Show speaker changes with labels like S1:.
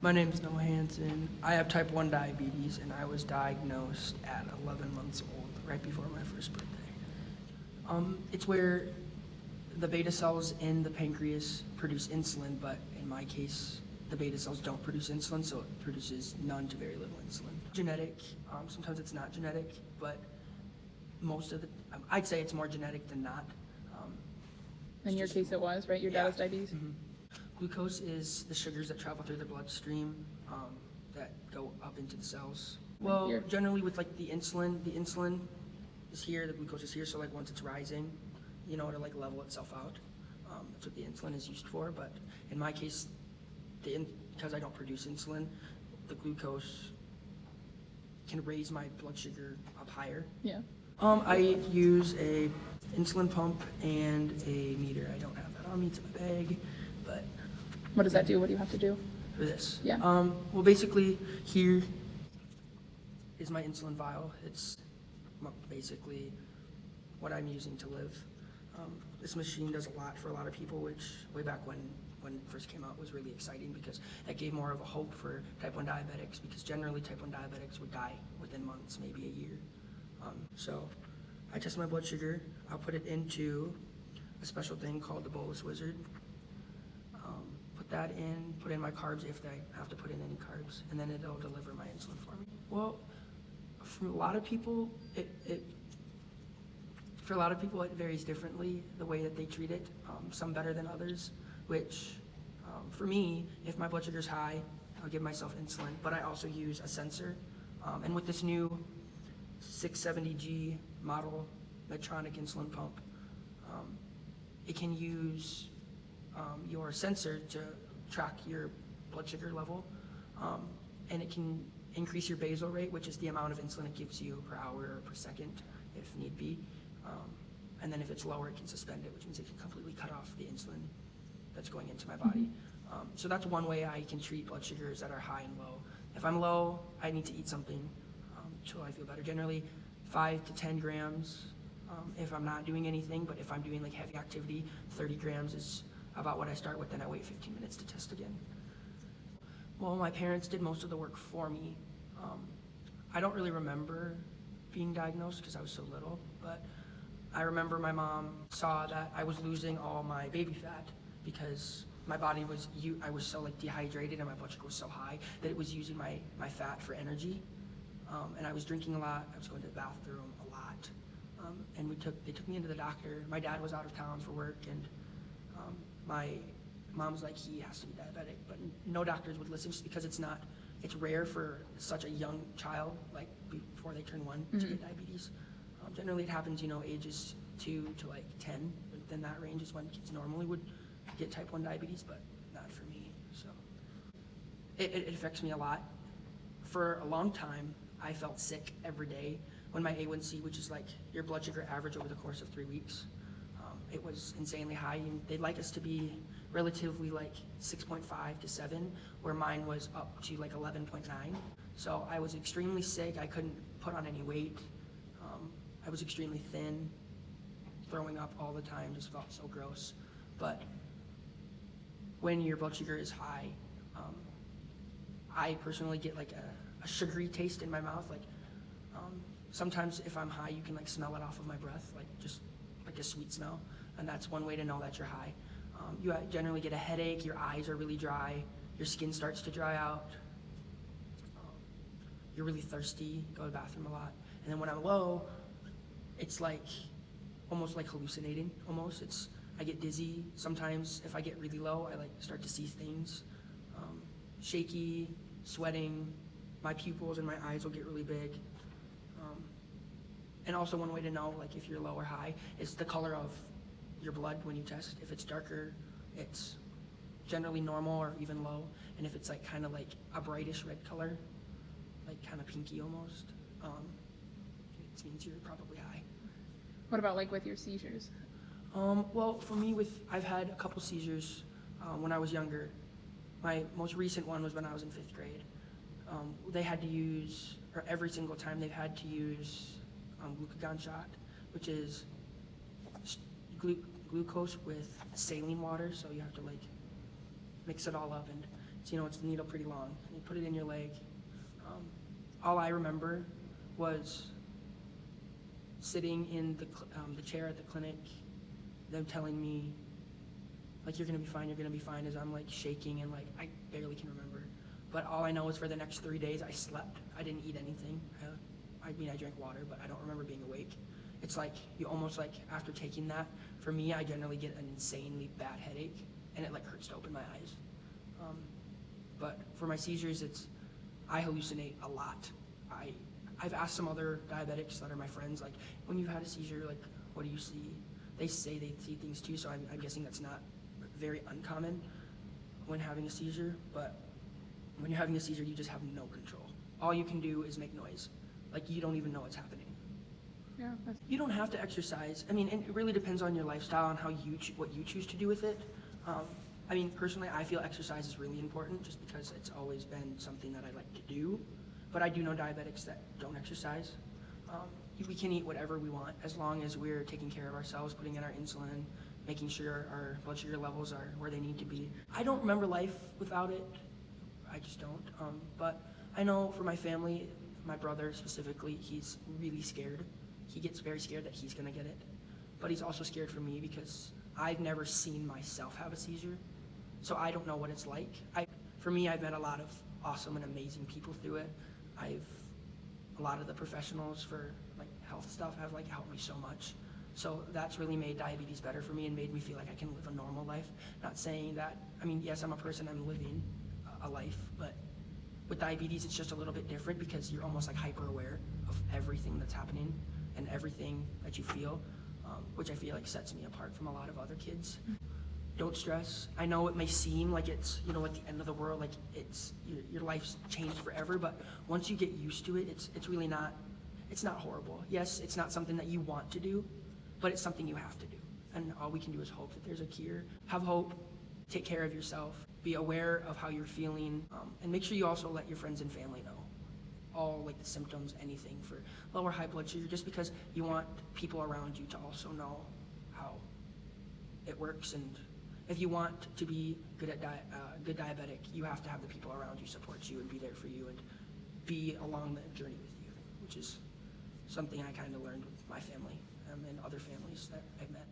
S1: My name is Noah Hansen. I have type 1 diabetes, and I was diagnosed at 11 months old, right before my first birthday. It's where the beta cells in the pancreas produce insulin, but in my case, the beta cells don't produce insulin, so it produces none to very little insulin. Genetic, sometimes it's not genetic, but most of the, I'd say it's more genetic than not.
S2: In your case, it was, right? Your dad has diabetes?
S1: Mhm. Glucose is the sugars that travel through the bloodstream that go up into the cells. Well,
S2: Here.
S1: generally with like the insulin is here, the glucose is here, so like once it's rising, to like level itself out. That's what the insulin is used for, but in my case, because I don't produce insulin, the glucose can raise my blood sugar up higher.
S2: Yeah.
S1: I use a insulin pump and a meter. I don't have that on me, it's in my bag, but
S2: What does that do? What do you have to do?
S1: for this.
S2: Yeah.
S1: Well, basically, here is my insulin vial. It's basically what I'm using to live. This machine does a lot for a lot of people, which way back when it first came out was really exciting because it gave more of a hope for type 1 diabetics, because generally type 1 diabetics would die within months, maybe a year. So I test my blood sugar. I'll put it into a special thing called the Bolus Wizard. Put that in, put in my carbs if I have to put in any carbs, and then it'll deliver my insulin for me. Well, for a lot of people, it varies differently, the way that they treat it, some better than others, which for me, if my blood sugar's high, I'll give myself insulin, but I also use a sensor. And with this new 670G model Medtronic insulin pump, it can use your sensor to track your blood sugar level, and it can increase your basal rate, which is the amount of insulin it gives you per hour or per second, if need be. And then if it's lower, it can suspend it, which means it can completely cut off the insulin that's going into my body. So that's one way I can treat blood sugars that are high and low. If I'm low, I need to eat something until I feel better. Generally, 5 to 10 grams if I'm not doing anything, but if I'm doing like heavy activity, 30 grams is about what I start with, then I wait 15 minutes to test again. Well, my parents did most of the work for me. I don't really remember being diagnosed because I was so little, but I remember my mom saw that I was losing all my baby fat because my body was, I was so like dehydrated and my blood sugar was so high that it was using my fat for energy. And I was drinking a lot, I was going to the bathroom a lot. And they took me into the doctor. My dad was out of town for work, and my mom's like, he has to be diabetic, but no doctors would listen just because it's rare for such a young child, like before they turn 1 to get diabetes. Generally it happens, ages 2 to like 10, within that range is when kids normally would get type 1 diabetes, but not for me, so. It affects me a lot. For a long time, I felt sick every day when my A1C, which is like your blood sugar average over the course of 3 weeks, it was insanely high. And they'd like us to be relatively like 6.5 to 7, where mine was up to like 11.9. So I was extremely sick. I couldn't put on any weight. I was extremely thin, throwing up all the time, just felt so gross. But when your blood sugar is high, I personally get like a sugary taste in my mouth. Like sometimes if I'm high, you can like smell it off of my breath, like just like a sweet smell. And that's one way to know that you're high. You generally get a headache, your eyes are really dry, your skin starts to dry out, you're really thirsty, go to the bathroom a lot. And then when I'm low, it's like almost like hallucinating, almost. I get dizzy. Sometimes if I get really low, I like start to see things. Shaky, sweating, my pupils and my eyes will get really big. And also one way to know like if you're low or high is the color of your blood when you test. If it's darker, it's generally normal or even low. And if it's like kind of like a brightish red color, like kind of pinky almost, it means you're probably high.
S2: What about like with your seizures?
S1: Well, for me, I've had a couple seizures when I was younger. My most recent one was when I was in 5th grade. They had to use, or every single time they've had to use glucagon shot, which is glucose with saline water, so you have to like mix it all up, and it's it's the needle pretty long, and you put it in your leg. All I remember was sitting in the chair at the clinic, them telling me, like, you're gonna be fine, as I'm like shaking and like, I barely can remember. But all I know is for the next 3 days, I slept. I didn't eat anything. I drank water, but I don't remember being awake. It's like, you almost like, after taking that, for me, I generally get an insanely bad headache, and it like hurts to open my eyes. But for my seizures, I hallucinate a lot. I've asked some other diabetics that are my friends, like, when you've had a seizure, like, what do you see? They say they see things too, so I'm guessing that's not very uncommon when having a seizure, but when you're having a seizure, you just have no control. All you can do is make noise. Like, you don't even know what's happening.
S2: Yeah.
S1: You don't have to exercise. I mean, it really depends on your lifestyle and what you choose to do with it. I mean, personally, I feel exercise is really important just because it's always been something that I like to do. But I do know diabetics that don't exercise. We can eat whatever we want as long as we're taking care of ourselves, putting in our insulin, making sure our blood sugar levels are where they need to be. I don't remember life without it. I just don't. But I know for my family, my brother specifically, he's really scared. He gets very scared that he's gonna get it. But he's also scared for me because I've never seen myself have a seizure. So I don't know what it's like. For me, I've met a lot of awesome and amazing people through it. A lot of the professionals for like health stuff have like helped me so much. So that's really made diabetes better for me and made me feel like I can live a normal life. Not saying that, I mean, yes, I'm a person, I'm living a life, but with diabetes, it's just a little bit different because you're almost like hyper aware of everything that's happening and everything that you feel, which I feel like sets me apart from a lot of other kids. Don't stress. I know it may seem like it's, at the end of the world, like it's your life's changed forever, but once you get used to it, it's really not, it's not horrible. Yes, it's not something that you want to do, but it's something you have to do. And all we can do is hope that there's a cure. Have hope, take care of yourself, be aware of how you're feeling, and make sure you also let your friends and family know all like the symptoms, anything for low or high blood sugar, just because you want people around you to also know how it works. And if you want to be good diabetic, you have to have the people around you support you and be there for you and be along the journey with you, which is something I kind of learned with my family and other families that I've met.